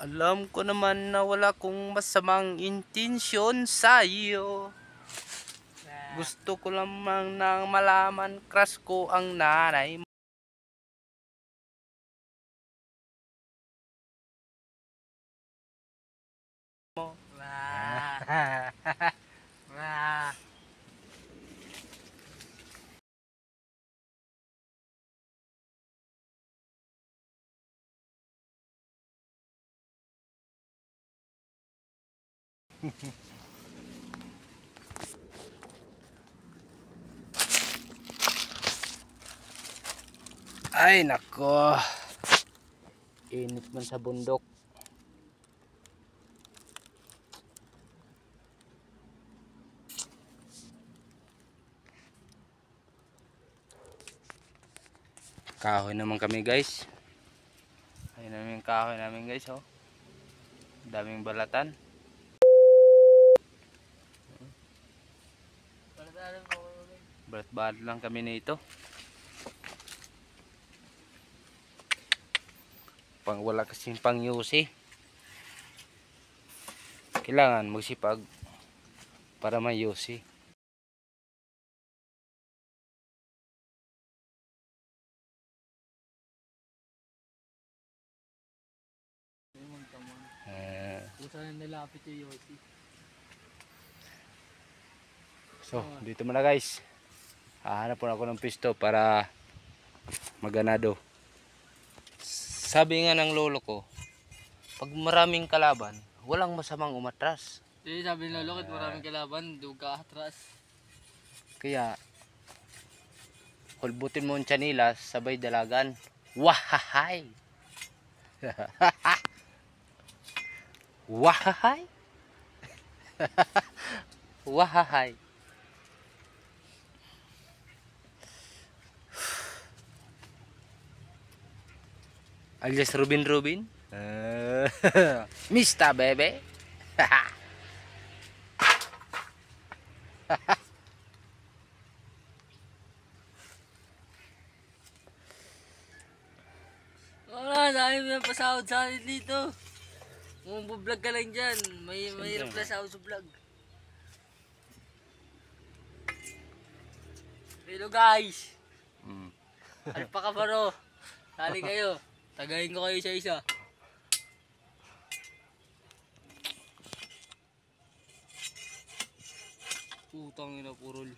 Alam ko naman na wala kong masamang intensyon sa iyo. Gusto ko lamang nang malaman crush ko ang nanay mo. Ay nako, init man sa bundok. Kahoy naman kami guys. Ayun namin yung kahoy namin guys, oh. Daming balatan. Balat-balat lang kami nito. Pang wala kasing pang yusi. Kailangan magsipag para may yusi. Saan nilapit yung yusi? So, dito muna guys. Hahanap po ako ng pisto para maganado. Sabi nga ng lolo ko, pag maraming kalaban, walang masamang umatras. Sabi ng lolo, maraming kalaban, duga atras. Kaya, hulbutin mo ang tiyanila, sabay dalagan. Wahahay! Wahahay! Wahahay! Alias Rubin Rubin. Mista bebe. Wala, dahil may pasahod sa akin dito. Kung vlog ka lang dyan, mahirap na sahod sa vlog. Hello guys. Alpaka baro. Sali kayo. Tagayin ko kayo sa isa. Putang ina purol.